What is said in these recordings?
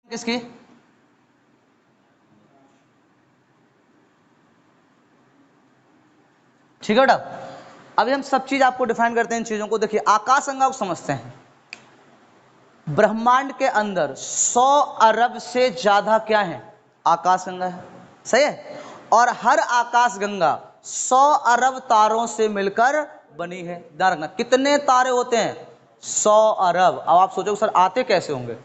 किसकी? ठीक है बेटा, अभी हम सब चीज आपको डिफाइन करते हैं इन चीजों को। देखिए आकाशगंगा को समझते हैं। ब्रह्मांड के अंदर 100 अरब से ज्यादा क्या है? आकाशगंगा है, सही है। और हर आकाशगंगा 100 अरब तारों से मिलकर बनी है। ध्यान रखना, कितने तारे होते हैं? 100 अरब। अब आप सोचो सर आते कैसे होंगे?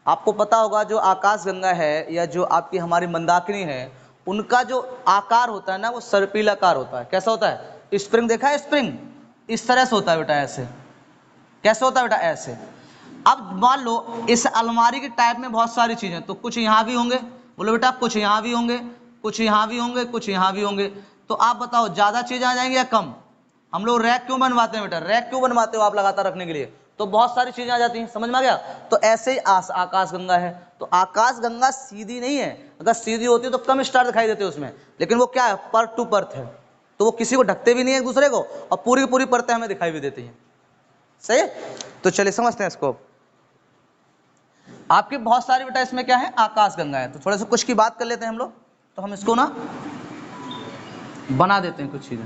आपको पता होगा जो आकाशगंगा है या जो आपकी हमारी मंदाकिनी है, उनका जो आकार होता है ना वो सर्पिलाकार होता है। कैसा होता है? स्प्रिंग देखा है? स्प्रिंग इस तरह से होता है बेटा, ऐसे। कैसे होता है बेटा? ऐसे। अब मान लो इस अलमारी के टाइप में बहुत सारी चीजें, तो कुछ यहाँ भी होंगे, बोलो बेटा कुछ यहाँ भी होंगे, कुछ यहाँ भी होंगे, कुछ यहाँ भी होंगे। तो आप बताओ ज्यादा चीजें आ जाएंगी या कम? हम लोग रैक क्यों बनवाते हैं बेटा? रैक क्यों बनवाते हो आप लगातार रखने के लिए? तो बहुत सारी चीजें आ जाती हैं, समझ में आ गया? तो ऐसे ही आकाशगंगा है। तो आकाशगंगा सीधी नहीं है, अगर सीधी होती तो कम स्टार दिखाई देते उसमें, लेकिन वो क्या है? परत टू परत है, तो वो किसी को ढकते भी नहीं है एक दूसरे को, और पूरी पूरी परतें हमें दिखाई भी देती हैं। सही है? तो चलिए समझते हैं इसको। आपके बहुत सारी बेटा इसमें क्या है? आकाशगंगा है। तो थोड़ा सा कुछ की बात कर लेते हैं हम लोग, तो हम इसको ना बना देते हैं कुछ चीजें।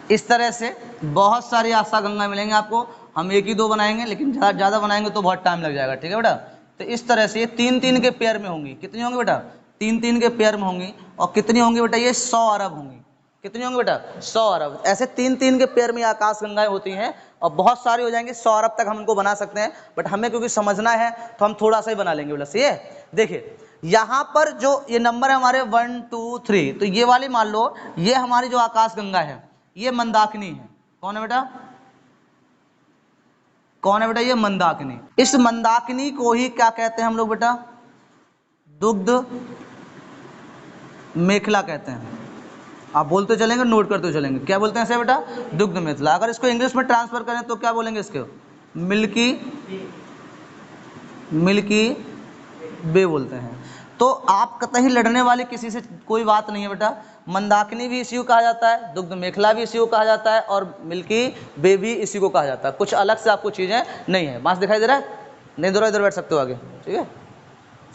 इस तरह से बहुत सारी आकाशगंगा मिलेंगे आपको। हम एक ही दो बनाएंगे, लेकिन ज़्यादा बनाएंगे तो बहुत टाइम लग जाएगा। ठीक है बेटा? तो इस तरह से ये 3-3 के पेयर में होंगी। कितनी होंगी बेटा? 3-3 के पेयर में होंगी। और कितनी होंगी बेटा? ये 100 अरब होंगी। कितनी होंगी बेटा? 100 अरब। ऐसे 3-3 के पेयर में आकाशगंगाएं होती हैं, और बहुत सारी हो जाएंगी, 100 अरब तक हम इनको बना सकते हैं। बट हमें क्योंकि समझना है तो हम थोड़ा सा ही बना लेंगे बेटा। सही है? देखिए यहाँ पर जो ये नंबर है हमारे 1 2 3, तो ये वाली मान लो ये हमारी जो आकाशगंगा है, ये मंदाकिनी है। कौन है बेटा? कौन है बेटा? ये मंदाकिनी। इस मंदाकिनी को ही क्या कहते हैं हम लोग बेटा? दुग्ध मेखला कहते हैं। आप बोलते चलेंगे, नोट करते चलेंगे। क्या बोलते हैं इसे बेटा? दुग्ध मेखला। अगर इसको इंग्लिश में ट्रांसफर करें तो क्या बोलेंगे इसको? मिल्की वे बोलते हैं। तो आप कतई लड़ने वाले किसी से कोई बात नहीं है बेटा। मंदाकिनी भी इसी को कहा जाता है, दुग्ध मेखला भी इसी को कहा जाता है, और मिल्की वे भी इसी को कहा जाता है। कुछ अलग से आपको चीजें नहीं है। मास दिखाई दे रहा है? नहीं दे रहा? इधर बैठ सकते हो आगे। ठीक है,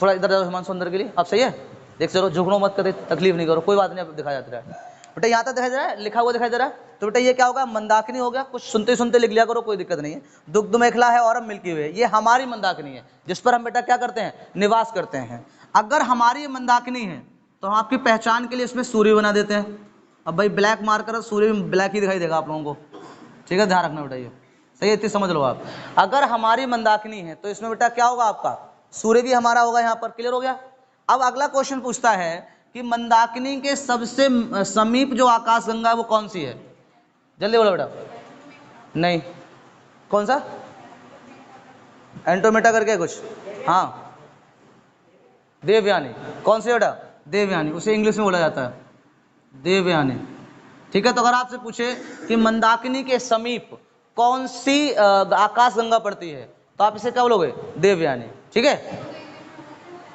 थोड़ा इधर जाओ हिमांशु अंदर के लिए। आप सही है? देख चलो, झुकनो मत करे, तकलीफ नहीं करो, कोई बात नहीं। आप दिखाया जाता है बेटा, यहाँ तक दिखाई दे रहा है, लिखा हुआ दिखाई दे रहा है। तो बेटा ये क्या होगा? मंदाकिनी हो गया। कुछ सुनते सुनते लिख लिया करो, कोई दिक्कत नहीं है। दुग्ध मेखला है और मिल्की वे, ये हमारी मंदाकिनी है, जिस पर हम बेटा क्या करते हैं? निवास करते हैं। अगर हमारी मंदाकिनी है तो हम आपकी पहचान के लिए इसमें सूर्य बना देते हैं। अब भाई ब्लैक मार्कर, सूर्य में ब्लैक ही दिखाई देगा आप लोगों को। ठीक है, ध्यान रखना बेटा, ये सही है, इतनी समझ लो आप। अगर हमारी मंदाकिनी है तो इसमें बेटा क्या होगा? आपका सूर्य भी हमारा होगा यहाँ पर। क्लियर हो गया? अब अगला क्वेश्चन पूछता है कि मंदाकिनी के सबसे समीप जो आकाशगंगा है वो कौन सी है? जल्दी बोलो बेटा। नहीं, कौन सा? एंटोमेटा करके कुछ, हाँ देवयानी। कौन सी बेटा? देवयानी। उसे इंग्लिश में बोला जाता है देवयानी। ठीक है, तो अगर आपसे पूछे कि मंदाकिनी के समीप कौन सी आकाशगंगा पड़ती है, तो आप इसे क्या बोलोगे? देवयानी। ठीक है,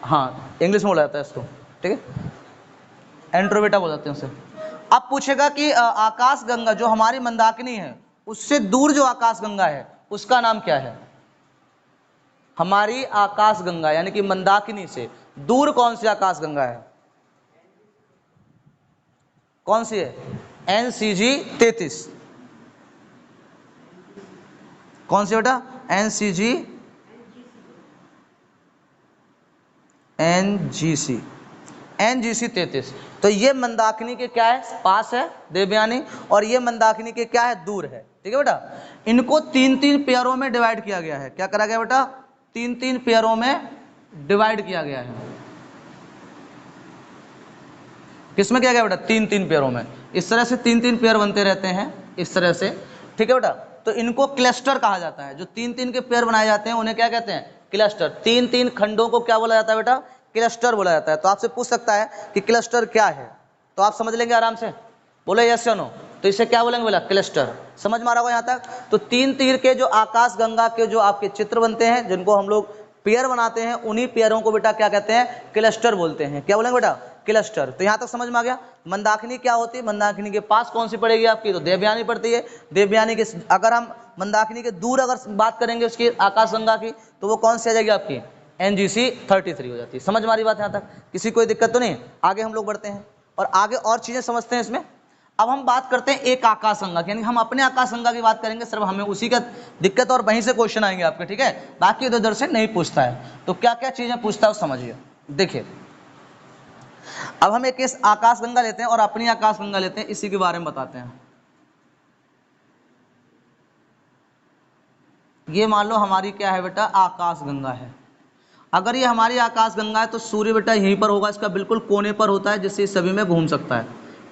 हाँ इंग्लिश में बोला जाता है इसको। ठीक है, एंट्रोमेटा बोल जाते हैं उसे। अब पूछेगा कि आकाशगंगा जो हमारी मंदाकिनी है उससे दूर जो आकाशगंगा है उसका नाम क्या है? हमारी आकाशगंगा यानी कि मंदाकिनी से दूर कौन सी आकाशगंगा है? कौन सी है? NCG 33। कौन सी बेटा? NCG NGC 33। तो ये मंदाकिनी के क्या है? पास है देवयानी, और ये मंदाकिनी के क्या है? दूर है। ठीक है बेटा, इनको 3-3 पेयरों में डिवाइड किया गया है। क्या करा गया बेटा? 3-3 पेयरों में डिवाइड किया गया है। किसमें किया गया बेटा? 3-3 पेयरों में। इस तरह से 3-3 पेयर बनते रहते हैं, इस तरह से। ठीक है बेटा, तो इनको क्लस्टर कहा जाता है। जो 3-3 के पेयर बनाए जाते हैं उन्हें क्या कहते हैं? क्लस्टर। 3-3 खंडों को क्या बोला जाता है बेटा? क्लस्टर बोला जाता है। तो आपसे पूछ सकता है कि क्लस्टर क्या है, तो आप समझ लेंगे आराम से। बोले यस या नो। तो इसे क्या बोलेंगे बोला, क्लस्टर। समझ में आ रहा होगा यहाँ तक। तो 3 तीर के जो आकाश गंगा के जो आपके चित्र बनते हैं, जिनको हम लोग पेयर बनाते हैं, उन्हीं पेयरों को बेटा क्या कहते हैं, क्लस्टर बोलते हैं। क्या बोलेंगे बेटा, क्लस्टर। तो यहाँ तक समझ में आ गया। मंदाकिनी क्या होती है, मंदाकिनी के पास कौन सी पड़ेगी आपकी, तो देवयानी पड़ती है। देवयानी के अगर हम मंदाकिनी के दूर अगर बात करेंगे उसकी आकाश गंगा की, तो वो कौन सी आ जाएगी आपकी, NGC 33 हो जाती है। समझ में आ रही बात यहाँ तक, किसी कोई दिक्कत तो नहीं। आगे हम लोग बढ़ते हैं और आगे और चीजें समझते हैं इसमें। अब हम बात करते हैं एक आकाश गंगा की, यानी हम अपने आकाश गंगा की बात करेंगे, सिर्फ हमें उसी का दिक्कत और वहीं से क्वेश्चन आएंगे आपके, ठीक है, बाकी इधर उधर से नहीं पूछता है। तो क्या क्या चीजें पूछता है समझिए। देखिए अब हम एक इस आकाश गंगा लेते हैं और अपनी आकाश गंगा लेते हैं, इसी के बारे में बताते हैं। ये मान लो हमारी क्या है बेटा, आकाश गंगा है। अगर ये हमारी आकाश गंगा है तो सूर्य बेटा यहीं पर होगा, इसका बिल्कुल कोने पर होता है, जिससे सभी में घूम सकता है।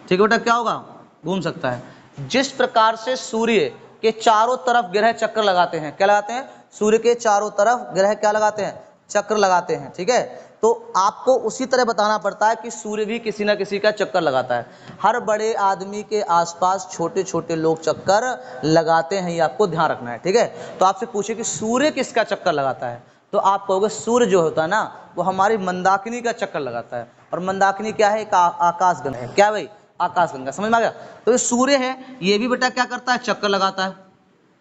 ठीक है बेटा, क्या होगा, घूम सकता है। जिस प्रकार से सूर्य के चारों तरफ ग्रह चक्कर लगाते हैं, क्या लगाते हैं, सूर्य के चारों तरफ ग्रह क्या लगाते हैं, चक्कर लगाते हैं। ठीक है, तो आपको उसी तरह बताना पड़ता है कि सूर्य भी किसी ना किसी का चक्कर लगाता है। हर बड़े आदमी के आसपास छोटे छोटे लोग चक्कर लगाते हैं, ये आपको ध्यान रखना है। ठीक है, तो आपसे पूछे कि सूर्य किसका चक्कर लगाता है, तो आप कहोगे सूर्य जो होता है ना, वो हमारी मंदाकिनी का चक्कर लगाता है। और मंदाकिनी क्या है, एक आकाश गंगा है। क्या भाई, आकाश गंगा। समझ में आ गया। तो ये सूर्य है, ये भी बेटा क्या करता है, चक्कर लगाता है।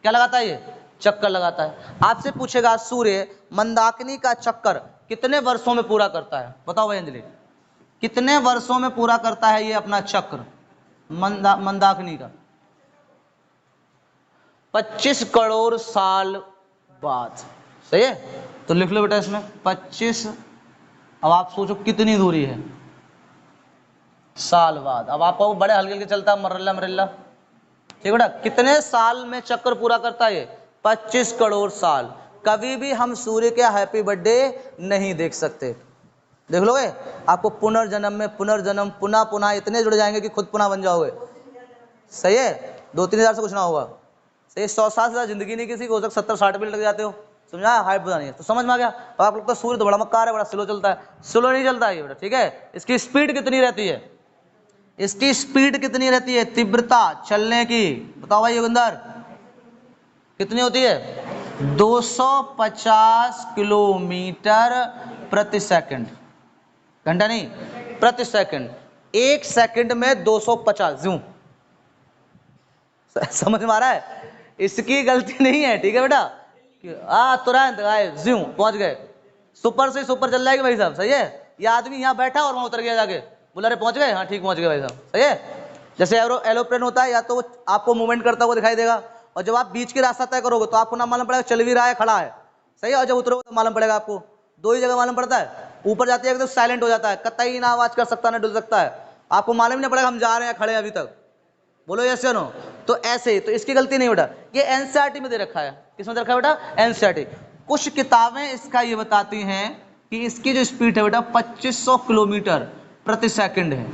क्या लगाता है, ये चक्कर लगाता है। आपसे पूछेगा सूर्य मंदाकिनी का चक्कर कितने वर्षों में पूरा करता है, बताओ भाई अंजलि, कितने वर्षों में पूरा करता है ये अपना चक्र मंदाकिनी का, 25 करोड़ साल बाद। सही है, तो लिख लो बेटा इसमें 25। अब आप सोचो कितनी दूरी है, साल बाद। अब आपको बड़े हल्के हल्के चलता है, मरल्ला मरल्ला। ठीक बेटा, कितने साल में चक्कर पूरा करता है ये, 25 करोड़ साल। कभी भी हम सूर्य के हैप्पी बर्थडे नहीं देख सकते। देख लोगे, आपको पुनर्जन्म में पुनर्जन्म पुनः पुनः इतने जुड़ जाएंगे कि खुद पुनः बन जाओगे। सही है, 2-3 हज़ार से कुछ ना होगा। सही, 100-100 हज़ार जिंदगी नहीं किसी को, हो सकता 70-60 भी लग जाते हो। समझा, हाइट पता नहीं है। तो समझ में आ गया। अब आप लोग तो सूर्य तो बड़ा मक्कार है, बड़ा स्लो चलता है। स्लो नहीं चलता है ये बेटा। ठीक है, इसकी स्पीड कितनी रहती है, इसकी स्पीड कितनी रहती है, तीव्रता चलने की, बताओ भाई योगिंदर, कितनी होती है, 250 किलोमीटर प्रति सेकंड। घंटा नहीं, प्रति सेकंड। 1 सेकंड में 250 जूं। समझ में आ रहा है, इसकी गलती नहीं है। ठीक है बेटा, तुरंत आए जूं पहुंच गए। सुपर से सुपर चल जाएगी भाई साहब। सही है, ये आदमी यहाँ बैठा और वहां उतर गया जाके, बोला रे पहुंच गए, हाँ ठीक पहुंच गए भाई साहब। सही है, जैसे एरोप्लेन होता है, या तो वो आपको मूवमेंट करता हुआ दिखाई देगा, और जब आप बीच की रास्ता तय करोगे तो आपको ना मालूम पड़ेगा चल भी रहा है, खड़ा है। सही है, और जब उतरोगे तो मालूम पड़ेगा आपको। दो ही जगह मालूम पड़ता है, ऊपर जाते हैं एकदम साइलेंट हो जाता है, कतई ना आवाज कर सकता, ना डुल सकता है, आपको मालूम ही नहीं पड़ेगा हम जा रहे हैं, खड़े हैं अभी तक। बोलो यस या नो। तो ऐसे ही, तो इसकी गलती नहीं बेटा, ये एनसीईआरटी में दे रखा है। किसमें दे रखा है बेटा, एनसीईआरटी। कुछ किताबें इसका ये बताती हैं कि इसकी जो स्पीड है बेटा 2500 किलोमीटर प्रति सेकंड है।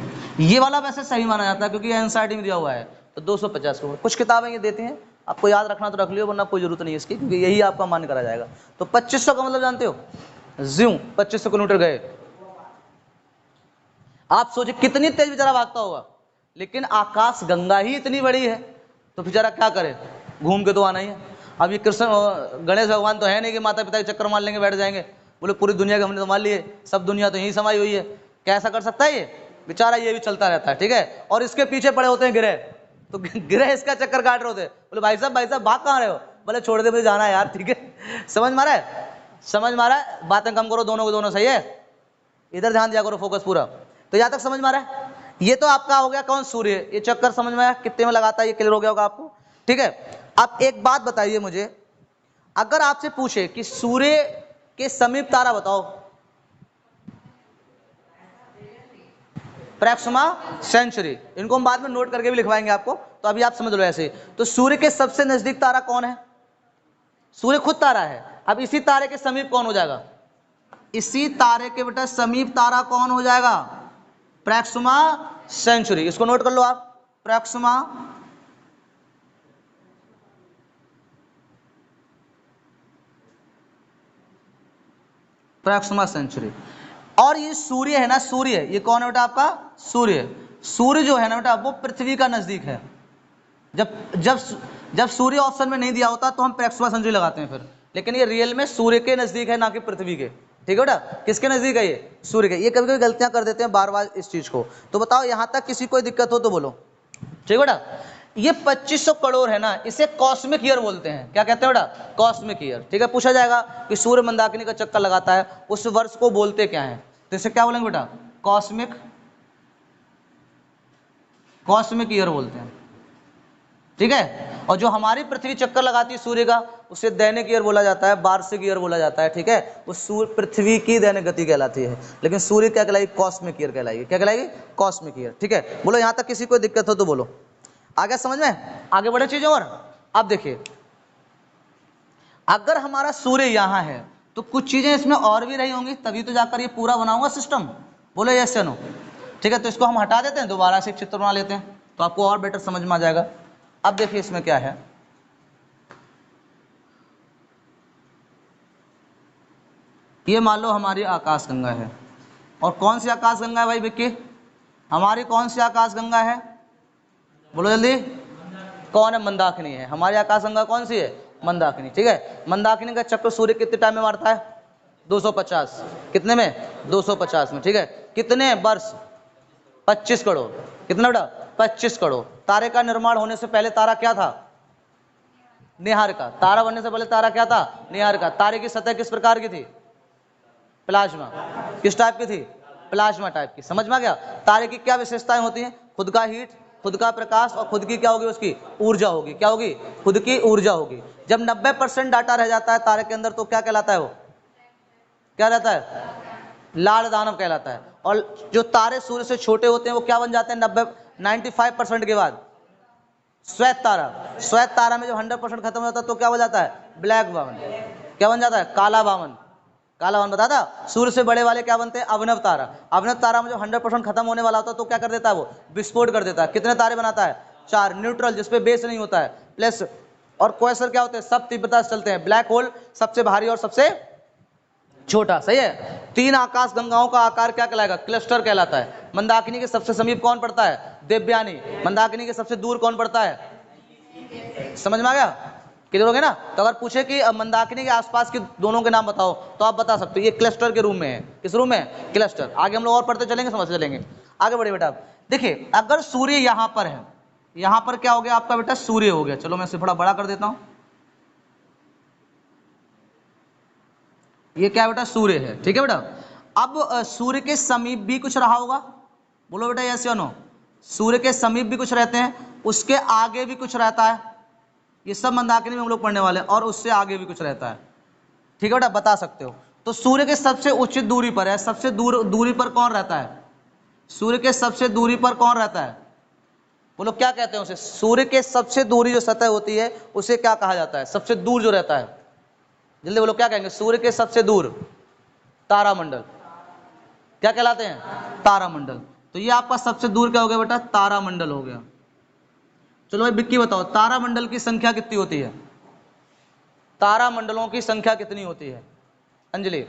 ये वाला वैसे सही माना जाता है क्योंकि एनसीईआरटी में दिया हुआ है, तो 250 किलोमीटर। कुछ किताबें ये देती हैं, आपको याद रखना तो रख लियो, वरना कोई जरूरत नहीं है इसकी, क्योंकि यही आपका मान्य करा जाएगा। तो 2500 का मतलब जानते हो, ज्यों 2500 किलोमीटर गए। आप सोचिए कितनी तेज बेचारा भागता होगा, लेकिन आकाश गंगा ही इतनी बड़ी है, तो बेचारा क्या करे, घूम के तो आना ही है। अब ये कृष्ण गणेश भगवान तो है नहीं कि माता पिता के चक्कर मार लेंगे बैठ जाएंगे, बोले पूरी दुनिया के हमने संभाल लिए, सब दुनिया तो यहीं समाई हुई है, कैसा कर सकता है ये बेचारा, ये भी चलता रहता है। ठीक है, और इसके पीछे पड़े होते हैं ग्रह, तो ग्रह इसका चक्कर काट रहे होते हैं। बोले भाई साहब भाग कहाँ रहे हो, बोले छोड़ दे मुझे जाना है यार। ठीक है, समझ मारा है, समझ मारा है, बातें कम करो दोनों को दोनों। सही है, इधर ध्यान दिया करो, फोकस पूरा। तो यहाँ तक समझ में आ रहा है। ये तो आपका हो गया कौन, सूर्य। ये चक्कर समझ में आया कितने में लगाता है, ये क्लियर हो गया होगा आपको। ठीक है, अब एक बात बताइए मुझे, अगर आपसे पूछे कि सूर्य के समीप तारा बताओ, प्रैक्सिमा सेंचुरी, इनको हम बाद में नोट करके भी लिखवाएंगे आपको, तो अभी आप समझ लो ऐसे। तो सूर्य के सबसे नजदीक तारा कौन है, सूर्य खुद तारा है। अब इसी तारे के समीप कौन हो जाएगा, इसी तारे के बेटा समीप तारा कौन हो जाएगा, प्रैक्सिमा सेंचुरी। इसको नोट कर लो आप, प्रैक्सिमा सेंचुरी। और ये सूर्य है ना, सूर्य, ये कौन है बेटा आपका, सूर्य। सूर्य जो है ना बेटा वो पृथ्वी का नजदीक है। जब जब जब सूर्य ऑप्शन में नहीं दिया होता तो हम प्रैक्सुमा सेंचुरी लगाते हैं फिर, लेकिन ये रियल में सूर्य के नजदीक है ना कि पृथ्वी के। ठीक है बेटा, किसके नजदीक है ये? सूर्य के। ये कभी कभी गलतियां कर देते हैं बार बार इस चीज को। तो बताओ यहां तक किसी कोई दिक्कत हो तो बोलो। ठीक है बेटा, ये 2500 करोड़ है ना, इसे कॉस्मिक ईयर बोलते हैं। क्या कहते हैं बेटा? Cosmic year. ठीक है, पूछा जाएगा कि सूर्य मंदाकिनी का चक्कर लगाता है उस वर्ष को बोलते क्या है, तो इसे क्या बोलेंगे बेटा? कॉस्मिक ईयर बोलते हैं। ठीक है, और जो हमारी पृथ्वी चक्कर लगाती है सूर्य का, उसे दैनिक ईयर बोला जाता है, वार्षिक ईयर बोला जाता है। ठीक है, वो सूर्य पृथ्वी की दैनिक गति कहलाती है, लेकिन सूर्य क्या कहलाएगी? कॉस्मिक ईयर कहलाएगी। क्या कहलाएगी? Cosmic year. ठीक है, बोलो यहां तक किसी को दिक्कत हो तो बोलो। आगे समझ में? आगे बढ़े चीजें। और अब देखिए, अगर हमारा सूर्य यहां है तो कुछ चीजें इसमें और भी रही होंगी, तभी तो जाकर ये पूरा बनाऊंगा सिस्टम। बोलो यस या नो? ठीक है, तो इसको हम हटा देते हैं, दोबारा से एक चित्र बना लेते हैं तो आपको और बेटर समझ में आ जाएगा। अब देखिए इसमें क्या है, ये मान लो हमारी आकाशगंगा है। और कौन सी आकाशगंगा है भाई विक्की? हमारी कौन सी आकाशगंगा है? बोलो जल्दी। कौन है? मंदाकिनी है। हमारी आकाशगंगा कौन सी है? मंदाकिनी। ठीक है, मंदाकिनी का चक्कर सूर्य कितने टाइम में मारता है? 250। कितने में? 250 में। ठीक है, कितने वर्ष? 25 करोड़। कितना बेटा? 25 करोड़। तारे का निर्माण होने से पहले तारा क्या था? निहारिका। तारा बनने से पहले तारा क्या था? निहारिका। तारे की सतह किस प्रकार की थी? प्लाज्मा। किस टाइप की थी? प्लाज्मा टाइप की। समझ में आ गया? तारे की क्या विशेषताएं होती हैं? खुद का हीट, खुद का प्रकाश, और खुद की क्या होगी? उसकी ऊर्जा होगी। क्या होगी? खुद की ऊर्जा होगी। जब 90% डाटा रह जाता है तारे के अंदर तो क्या कहलाता है? वो क्या रहता है? लाल दानव कहलाता है। और जो तारे सूर्य से छोटे होते हैं वो क्या बन जाते हैं 95% के बाद? श्वेत तारा। श्वेत तारा में जब 100% खत्म हो जाता है तो क्या हो जाता है? ब्लैक बावन। क्या बन जाता है? काला बावन। काला बावन बता था। सूर्य से बड़े वाले क्या बनते हैं? अवनव तारा। अवनव तारा में जब 100% खत्म होने वाला होता है तो क्या कर देता है? वो विस्फोट कर देता है। कितने तारे बनाता है? 4। न्यूट्रल, जिसपे बेस नहीं होता है, प्लस और क्वेसर क्या होते हैं? सब तीव्रता से चलते हैं। ब्लैक होल सबसे भारी और सबसे छोटा। सही है। 3 आकाश गंगाओं का आकार क्या कहलाएगा? क्लस्टर कहलाता है। मंदाकिनी के सबसे समीप कौन पड़ता है? देवयानी। मंदाकिनी के सबसे दूर कौन पड़ता है? समझ में आ गया? क्लियर हो गया ना? तो अगर पूछे कि मंदाकिनी के आसपास के दोनों के नाम बताओ तो आप बता सकते हो, ये क्लस्टर के रूम में है। किस रूम में? क्लस्टर। आगे हम लोग और पढ़ते चलेंगे, समझते चलेंगे। आगे बढ़े बेटा। देखिए, अगर सूर्य यहां पर है, यहां पर क्या हो गया आपका बेटा? सूर्य हो गया। चलो मैं इसे थोड़ा बड़ा कर देता हूं। ये क्या बेटा? सूर्य है। ठीक है बेटा, अब सूर्य के समीप भी कुछ रहा होगा। बोलो बेटा यस या नो? सूर्य के समीप भी कुछ रहते हैं, उसके आगे भी कुछ रहता है। ये सब मंदाकिनी में हम लोग पढ़ने वाले हैं। और उससे आगे भी कुछ रहता है। ठीक है बेटा, बता सकते हो। तो सूर्य के सबसे उचित दूरी पर है। सबसे दूरी पर कौन रहता है? सूर्य के सबसे दूरी पर कौन रहता है? बोलो क्या कहते हैं उसे? सूर्य के सबसे दूरी जो सतह होती है उसे क्या कहा जाता है? सबसे दूर जो रहता है, जल्दी बोलो क्या कहेंगे? सूर्य के सबसे दूर तारामंडल। क्या कहलाते हैं? तारामंडल। तो ये आपका सबसे दूर क्या हो गया बेटा? तारामंडल हो गया। चलो भाई बिक्की बताओ, तारामंडल की संख्या कितनी होती है? तारामंडलों की संख्या कितनी होती है? अंजलि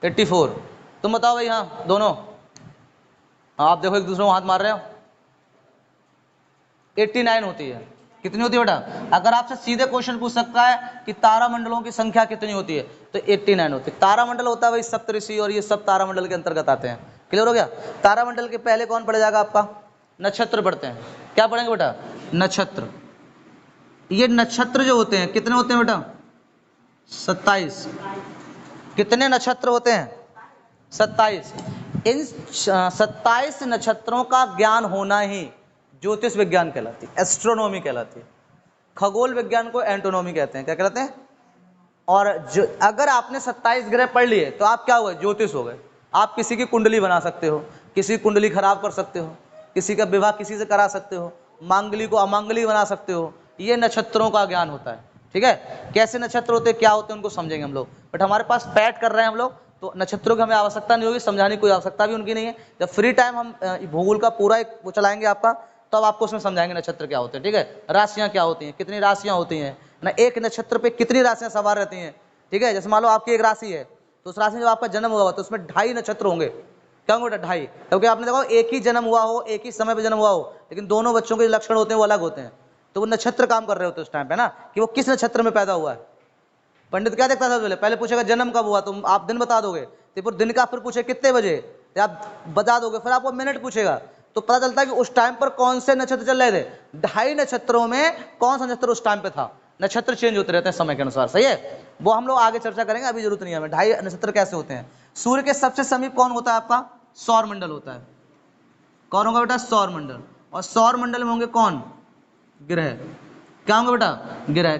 84। तुम बताओ भाई। हाँ दोनों। हाँ आप देखो एक दूसरे को हाथ मार रहे हो। 89 होती है। कितनी होती है बेटा? अगर आपसे सीधे क्वेश्चन पूछ सकता है कि तारामंडलों की संख्या कितनी होती है तो 89 होती है। तारामंडल होता है भाई सप्तऋषि, और ये सब तारामंडल के अंतर्गत आते हैं। क्लियर हो गया? तारामंडल के पहले कौन पड़ जाएगा आपका? नक्षत्र पढ़ते हैं। क्या पढ़ेंगे बेटा? नक्षत्र। ये नक्षत्र जो होते हैं कितने होते हैं बेटा? 27। कितने नक्षत्र होते हैं? 27। इन 27 नक्षत्रों का ज्ञान होना ही ज्योतिष विज्ञान कहलाती है, एस्ट्रोनॉमी कहलाती है। खगोल विज्ञान को एंटोनॉमी कहते हैं। क्या कहलाते हैं? और अगर आपने 27 ग्रह पढ़ लिए तो आप क्या हो गए? ज्योतिष हो गए। आप किसी की कुंडली बना सकते हो, किसी की कुंडली खराब कर सकते हो, किसी का विवाह किसी से करा सकते हो, मांगली को अमांगली बना सकते हो। ये नक्षत्रों का ज्ञान होता है। ठीक है, कैसे नक्षत्र होते हैं, क्या होते हैं, उनको समझेंगे हम लोग। बट हमारे पास पैट कर रहे हैं हम लोग, तो नक्षत्रों की हमें आवश्यकता नहीं होगी, समझाने की कोई आवश्यकता भी उनकी नहीं है। जब फ्री टाइम हम भूगोल का पूरा एक वो चलाएंगे आपका, तो अब आपको उसमें समझाएंगे नक्षत्र क्या होते हैं। ठीक है, राशियां क्या होती हैं, कितनी राशियां होती हैं ना, एक नक्षत्र पे कितनी राशियां सवार रहती हैं। ठीक है, जैसे मान लो आपकी एक राशि है तो उस राशि में जब आपका जन्म होगा तो उसमें 2.5 नक्षत्र होंगे। क्या क्या होंगे बेटा? ढाई। क्योंकि आपने देखा एक ही जन्म हुआ हो, एक ही समय पे जन्म हुआ हो, लेकिन दोनों बच्चों के लक्षण होते हैं वो अलग होते हैं, तो वो नक्षत्र काम कर रहे होते हैं उस टाइम पे ना, कि वो किस नक्षत्र में पैदा हुआ है। पंडित क्या देखता था पहले पूछेगा जन्म कब हुआ, तुम आप दिन बता दोगे, तो फिर दिन का फिर पूछे कितने बजे, तो आप बता दोगे, फिर आपको मिनट पूछेगा, तो पता चलता है कि उस टाइम पर कौन से नक्षत्र चल रहे थे। 2.5 नक्षत्रों में कौन सा नक्षत्र उस टाइम पे था। नक्षत्र चेंज होते रहते हैं समय के अनुसार, सही है, वो हम लोग आगे चर्चा करेंगे, अभी जरूरत नहीं है हमें। 2.5 नक्षत्र कैसे होते हैं। सूर्य के सबसे समीप कौन होता है आपका? सौर मंडल होता है। कौन होगा बेटा? सौर मंडल। और सौर मंडल में होंगे कौन? ग्रह। क्या होंगे बेटा? ग्रह।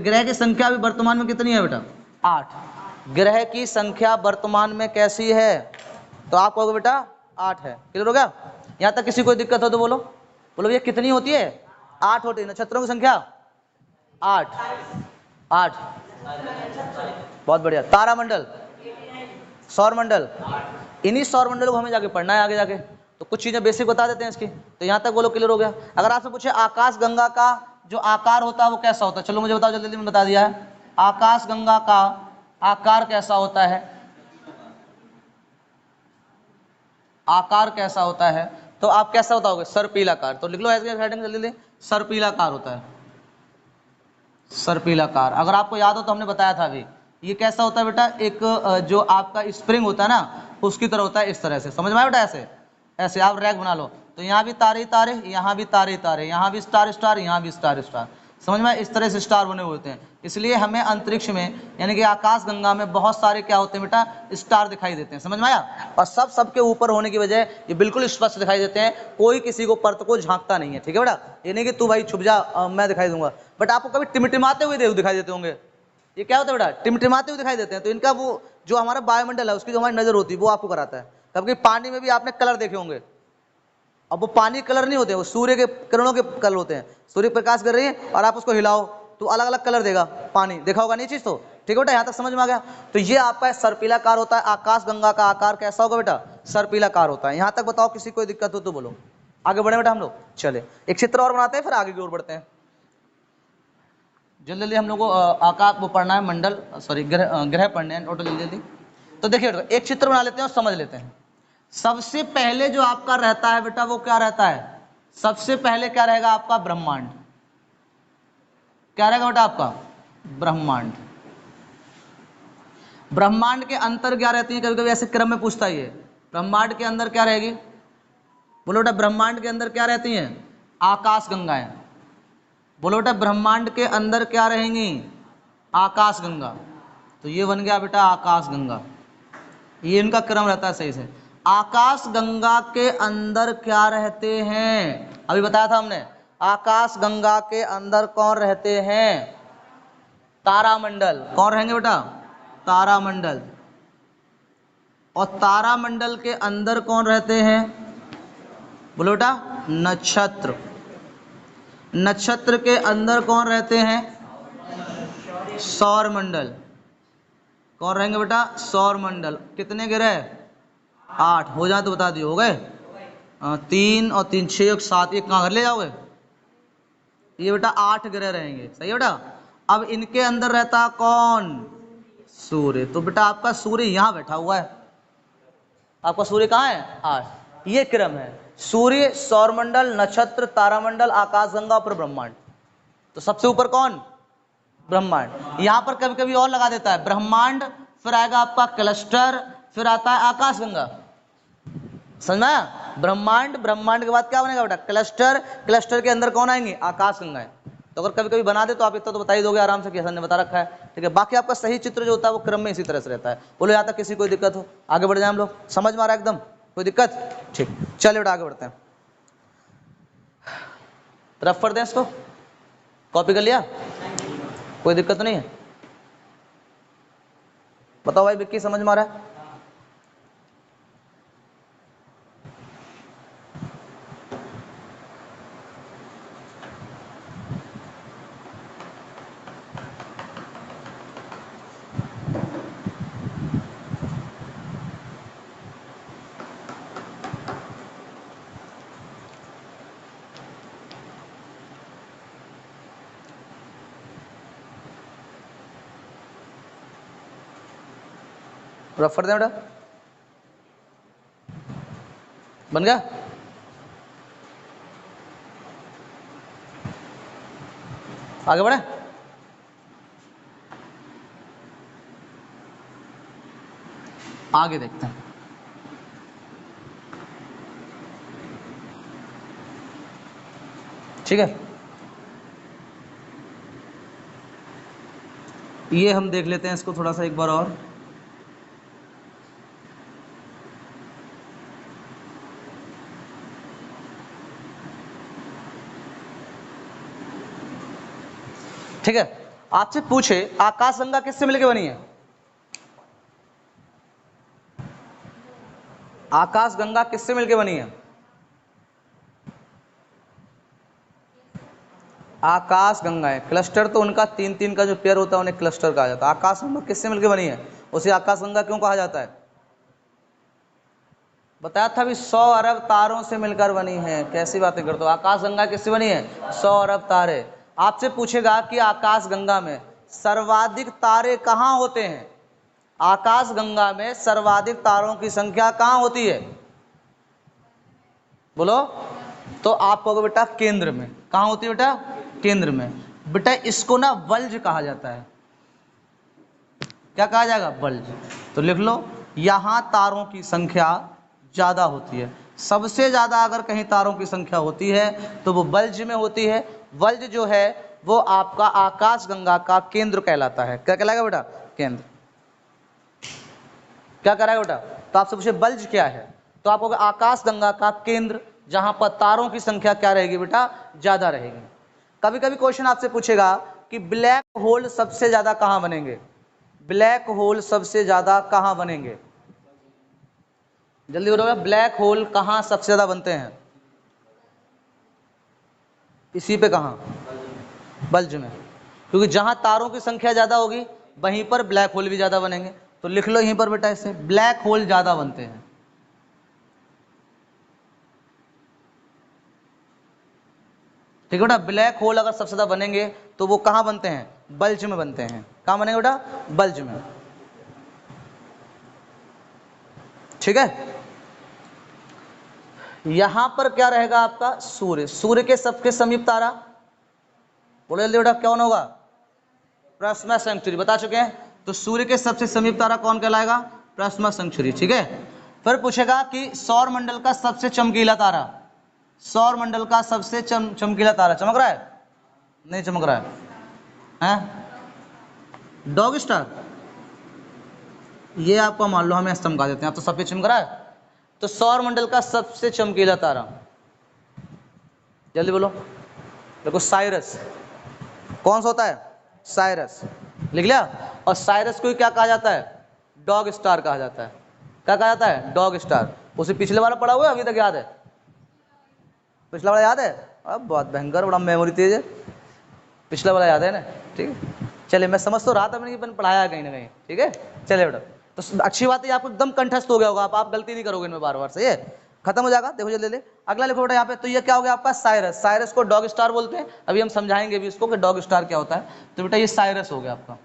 ग्रह की संख्या अभी वर्तमान में कितनी है बेटा? 8। ग्रह की संख्या वर्तमान में कैसी है? तो आप कहोगे बेटा 8 है। क्लियर हो गया? यहां तक किसी को दिक्कत हो तो बोलो, बोलो भैया कितनी होती है? 8 होती है। नक्षत्रों की संख्या 8। 8। बहुत बढ़िया। तारामंडल, सौर मंडल, इन्हीं सौर मंडल को हमें जाके पढ़ना है आगे जाके, तो कुछ चीजें बेसिक बता देते हैं इसकी। तो यहां तक बोलो क्लियर हो गया। अगर आपसे पूछे आकाश गंगा का जो आकार होता है वो कैसा होता है, चलो मुझे बताओ, जल्दी जल्दी मैंने बता दिया है। आकाश गंगा का आकार कैसा होता है? आकार कैसा होता है, तो आप कैसा बताओगे? सर्पिलाकार। तो लिख लो ऐसे हेडिंग जल्दी जल्दी, सर्पिलाकार होता है। सर्पिलाकार। अगर आपको याद हो तो हमने बताया था अभी, ये कैसा होता है बेटा? एक जो आपका स्प्रिंग होता है ना, उसकी तरह होता है, इस तरह से। समझ में आया बेटा? ऐसे ऐसे आप रैक बना लो, तो यहाँ भी तारे ही तारे, यहाँ भी तारे ही तारे, यहाँ भी स्टार स्टार, यहाँ भी स्टार स्टार। समझ में? इस तरह से स्टार बने हुए होते हैं। इसलिए हमें अंतरिक्ष में यानी कि आकाश गंगा में बहुत सारे क्या होते हैं बेटा? स्टार दिखाई देते हैं। समझ में आया? और सब सबके ऊपर होने की वजह ये बिल्कुल स्पष्ट दिखाई देते हैं, कोई किसी को परत को झांकता नहीं है। ठीक है बेटा? ये नहीं कि तू भाई छुप जा मैं दिखाई दूंगा, बट आपको कभी टिमटिमाते हुए दिखाई देते होंगे। ये क्या होता है बेटा? टिमटिमाते हुए दिखाई देते हैं। तो इनका वो जो हमारा वायुमंडल है उसकी जो हमारी नजर होती है वो आपको कराता है। कभी पानी में भी आपने कलर देखे होंगे, अब वो पानी कलर नहीं होते, वो सूर्य के किरणों के कलर होते हैं। सूर्य प्रकाश कर रही है और आप उसको हिलाओ तो अलग अलग कलर देगा पानी, देखा होगा नहीं चीज तो। ठीक है बेटा? यहाँ तक समझ में आ गया? तो ये आपका सर्पिलाकार होता है। आकाश गंगा का आकार कैसा होगा बेटा? सर्पिलाकार होता है। यहाँ तक बताओ, किसी कोई दिक्कत हो तो बोलो। आगे बढ़े बेटा हम लोग, चले एक चित्र और बनाते हैं फिर आगे की ओर बढ़ते हैं। जल्दी जल्दी हम लोग को आकाश वो पढ़ना है, मंडल सॉरी ग्रह पढ़ने हैं टोटल, जल्दी जल्दी। तो देखिए बेटा एक चित्र बना लेते हैं और समझ लेते हैं। सबसे पहले जो आपका रहता है बेटा वो क्या रहता है? सबसे पहले क्या रहेगा आपका? ब्रह्मांड। क्या रहेगा बेटा आपका? ब्रह्मांड। ब्रह्मांड के अंतर क्या रहती है? कभी कभी ऐसे क्रम में पूछता ही है। ब्रह्मांड के अंदर क्या रहेगी? बोलो बेटा ब्रह्मांड के अंदर क्या रहती हैं? आकाश गंगाएं। बोलो बेटा ब्रह्मांड के अंदर क्या रहेंगी? आकाश गंगा। तो ये बन गया बेटा आकाश गंगा, ये इनका क्रम रहता है सही से। आकाश गंगा के अंदर क्या रहते हैं? अभी बताया था हमने, आकाश गंगा के अंदर कौन रहते हैं? तारामंडल। कौन रहेंगे बेटा? तारामंडल। और तारामंडल के अंदर कौन रहते हैं? बोलो बेटा नक्षत्र। नक्षत्र के अंदर कौन रहते हैं? सौर मंडल। कौन रहेंगे बेटा? सौर मंडल। कितने ग्रह? 8 हो जाए तो बता दियो, हो गए? 3 और 3 6 और 7, एक कहाँ घर ले जाओगे? ये बेटा 8 ग्रह रहेंगे, सही है बेटा? अब इनके अंदर रहता कौन? सूर्य। तो बेटा आपका सूर्य यहाँ बैठा हुआ है। आपका सूर्य कहाँ है? 8। ये क्रम है, सूर्य, सौरमंडल, नक्षत्र, तारामंडल, आकाशगंगा पर ब्रह्मांड। तो सबसे ऊपर कौन? ब्रह्मांड। यहां पर कभी कभी और लगा देता है ब्रह्मांड, फिर आएगा आपका क्लस्टर, फिर आता है आकाशगंगा। समझ में आया? ब्रह्मांड, ब्रह्मांड के बाद क्या बनेगा बेटा? क्लस्टर, क्लस्टर के अंदर कौन आएंगे? आकाशगंगा। तो अगर कभी कभी बना दे तो आप इतना तो बता ही दोगे आराम से कि हमने बता रखा है। ठीक है? बाकी आपका सही चित्र जो होता है वो क्रम में इसी तरह से रहता है। बोलो यहाँ तक किसी कोई दिक्कत हो? आगे बढ़ जाए हम लोग, समझ में आ रहा है एकदम? कोई दिक्कत? ठीक, चलिए बेटा आगे बढ़ते हैं। रफ कर दें इसको, कॉपी कर लिया? कोई दिक्कत नहीं है? बताओ भाई विक्की, समझ में आ रहा है? रफ कर दें बेटा? बन गया? आगे बढ़े? आगे देखते हैं। ठीक है, ये हम देख लेते हैं इसको थोड़ा सा एक बार और। ठीक है, आपसे पूछे आकाशगंगा किससे मिलकर बनी है? आकाशगंगा किससे मिलकर बनी है? आकाशगंगा है, क्लस्टर तो उनका तीन तीन का जो पेयर होता है उन्हें क्लस्टर कहा जाता है। आकाशगंगा किससे मिलकर बनी है? उसे आकाशगंगा क्यों कहा जाता है? बताया था भी 100 अरब तारों से मिलकर बनी है। कैसी बातें करते हो? आकाशगंगा किससे बनी है? 100 अरब तारे। आपसे पूछेगा कि आकाशगंगा में सर्वाधिक तारे कहाँ होते हैं? आकाशगंगा में सर्वाधिक तारों की संख्या कहाँ होती है? बोलो। तो आप कहोगे बेटा केंद्र में। कहाँ होती है बेटा? केंद्र में। बेटा इसको ना बल्ज कहा जाता है। क्या कहा जाएगा? बल्ज। तो लिख लो, यहां तारों की संख्या ज्यादा होती है। सबसे ज्यादा अगर कहीं तारों की संख्या होती है तो वो बल्ज में होती है। बल्ज जो है वो आपका आकाशगंगा का केंद्र कहलाता है। क्या कहलाएगा बेटा? केंद्र। क्या कराएगा बेटा? तो आपसे पूछे बल्ज क्या है, तो आप कहोगे आकाशगंगा का केंद्र, जहां पर तारों की संख्या क्या रहेगी बेटा? ज्यादा रहेगी। कभी कभी क्वेश्चन आपसे पूछेगा कि ब्लैक होल सबसे ज्यादा कहां बनेंगे? ब्लैक होल सबसे ज्यादा कहां बनेंगे? जल्दी बोलो, ब्लैक होल कहां सबसे ज्यादा बनते हैं? इसी पे कहां? बल्ज में। क्योंकि जहां तारों की संख्या ज्यादा होगी वहीं पर ब्लैक होल भी ज्यादा बनेंगे। तो लिख लो यहीं पर बेटा, इससे ब्लैक होल ज्यादा बनते हैं। ठीक है बेटा, ब्लैक होल अगर सबसे ज्यादा बनेंगे तो वो कहां बनते हैं? बल्ज में बनते हैं। कहां बनेंगे बेटा? बल्ज में। ठीक है, यहां पर क्या रहेगा आपका? सूर्य। सूर्य के सबके समीप तारा, बोलो जल्दी बेटा, कौन होगा? Proxima Centauri. बता चुके हैं। तो सूर्य के सबसे समीप तारा कौन कहलाएगा? Proxima Centauri. ठीक है, फिर पूछेगा कि सौर मंडल का सबसे चमकीला तारा। सौर मंडल का सबसे चमकीला तारा चमक रहा है? नहीं चमक रहा है, हैं? Dog star. ये आपको मान लो हमें चमका देते हैं, आप तो सफेद चमक रहा है। तो सौर मंडल का सबसे चमकीला तारा, जल्दी बोलो। देखो साइरस। कौन सा होता है? साइरस। लिख लिया। और साइरस को क्या कहा जाता है? डॉग स्टार कहा जाता है। क्या कहा जाता है? Dog star. उसे पिछले वाला पढ़ा हुआ है, अभी तक याद है? पिछला वाला याद है? अब बहुत भयंकर, बड़ा मेमोरी तेज है। पिछला वाला याद है ना? ठीक है, चलिए, मैं समझ तो रहा था मैंने पढ़ाया है कहीं ना कहीं। ठीक है, चलिए बेटा, तो अच्छी बात है, आपको एकदम कंठस्थ हो गया होगा, आप गलती नहीं करोगे इनमें बार बार। सही है, खत्म हो जाएगा। देखो जल्दी ले, अगला लिखो बेटा यहाँ पे। तो ये क्या हो गया आपका? साइरस। साइरस को डॉग स्टार बोलते हैं, अभी हम समझाएंगे भी इसको कि डॉग स्टार क्या होता है। तो बेटा ये साइरस हो गया आपका।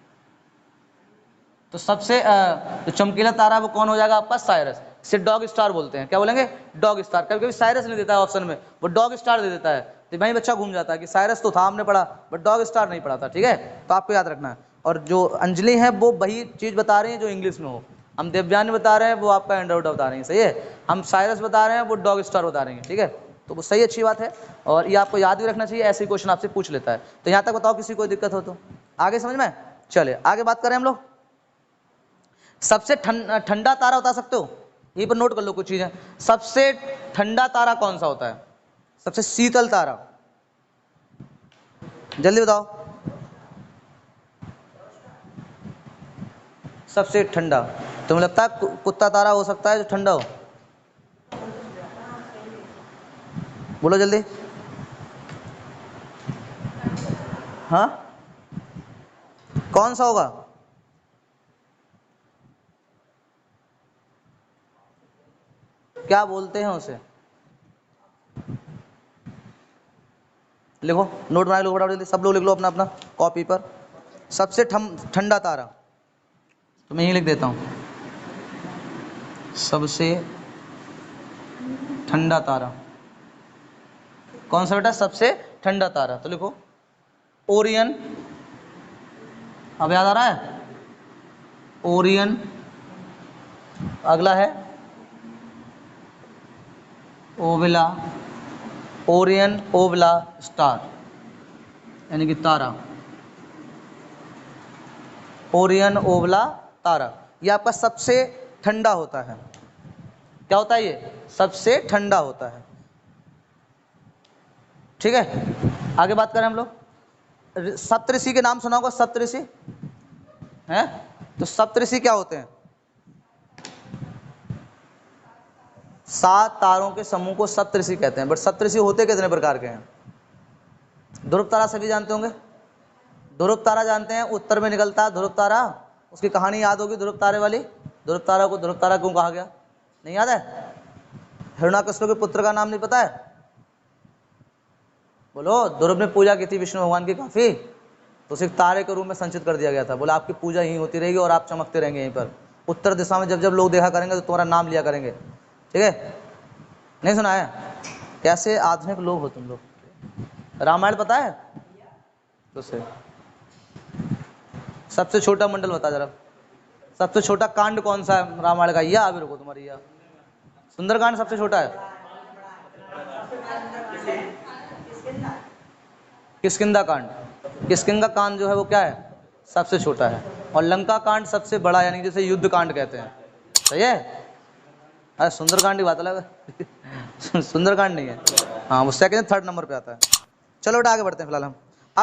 तो सबसे जो चमकीला तारा वो कौन हो जाएगा आपका? साइरस। इसे डॉग स्टार बोलते हैं। क्या बोलेंगे? Dog star. कभी कभी साइरस नहीं देता है ऑप्शन में, वो डॉग स्टार दे देता है, तो वहीं बच्चा घूम जाता है कि साइरस तो था हमने पढ़ा, बट डॉग स्टार नहीं पढ़ा था। ठीक है, तो आपको याद रखना है। और जो अंजलि है वो वही चीज़ बता रही है जो इंग्लिश में हो। हम देवयानी बता रहे हैं, वो आपका एंड्रॉइड बता रही है। सही है, हम साइरस बता रहे हैं, वो डॉग स्टार बता रही है। ठीक है, तो वो सही, अच्छी बात है, और ये आपको याद भी रखना चाहिए, ऐसे क्वेश्चन आपसे पूछ लेता है। तो यहाँ तक बताओ, किसी कोई दिक्कत हो तो? आगे समझ में? चलिए आगे बात करें हम लोग। सबसे ठंडा तारा बता सकते हो? यहीं पर नोट कर लो कुछ चीजें। सबसे ठंडा तारा कौन सा होता है? सबसे शीतल तारा, जल्दी बताओ। सबसे ठंडा, तुम्हें लगता है कुत्ता तारा हो सकता है जो ठंडा हो? बोलो जल्दी। हाँ, कौन सा होगा? क्या बोलते हैं उसे? लिखो, नोट बना लो फटाफट जल्दी, सब लोग लिख लो अपना अपना कॉपी पर। सबसे ठंडा तारा, तो मैं यही लिख देता हूं, सबसे ठंडा तारा। कौन सा बेटा? सबसे ठंडा तारा। तो लिखो ओरियन। अब याद आ रहा है? ओरियन। अगला है ओवला, ओरियन ओवला स्टार, यानी कि तारा। ओरियन ओवला तारा, ये आपका सबसे ठंडा होता है। क्या होता है ये? सबसे ठंडा होता है। ठीक है, आगे बात करें हम लोग। सप्तऋषि के नाम सुना होगा, सप्तऋषि है? तो सप्तऋषि क्या होते हैं? 7 तारों के समूह को सप्तऋषि कहते हैं। बट सप्तऋषि होते कितने प्रकार के हैं? ध्रुव तारा सभी जानते होंगे। ध्रुव तारा जानते हैं, उत्तर में निकलता है ध्रुव तारा। उसकी कहानी याद होगी ध्रुव तारे वाली। ध्रुव तारा को ध्रुव तारा क्यों कहा गया? नहीं याद है? हिरण्याकश्यप के पुत्र का नाम नहीं पता है? बोलो। ध्रुव ने पूजा की थी विष्णु भगवान की काफी, तो सिर्फ तारे के रूप में संचित कर दिया गया था। बोला आपकी पूजा यहीं होती रहेगी और आप चमकते रहेंगे यहीं पर। उत्तर दिशा में जब जब लोग देखा करेंगे तो तुम्हारा नाम लिया करेंगे। ठीक है, नहीं सुना है? कैसे आधुनिक लोग हो तुम लोग। रामायण पता है? तो से सबसे छोटा मंडल बता जरा। सबसे छोटा कांड कौन सा है रामायण का? या अभी रुको, तुम्हारी या सुंदरकांड सबसे छोटा है। किष्किंधा कांड। किष्किंधा कांड जो है वो क्या है? सबसे छोटा है। और लंका कांड सबसे बड़ा, यानी जिसे युद्ध कांड कहते हैं। सही है? अरे सुंदरकांड की बात अलग है। सुंदरकांड नहीं है, हाँ वो सेकंड थर्ड नंबर पे आता है। चलो बेटा आगे बढ़ते हैं फिलहाल हम।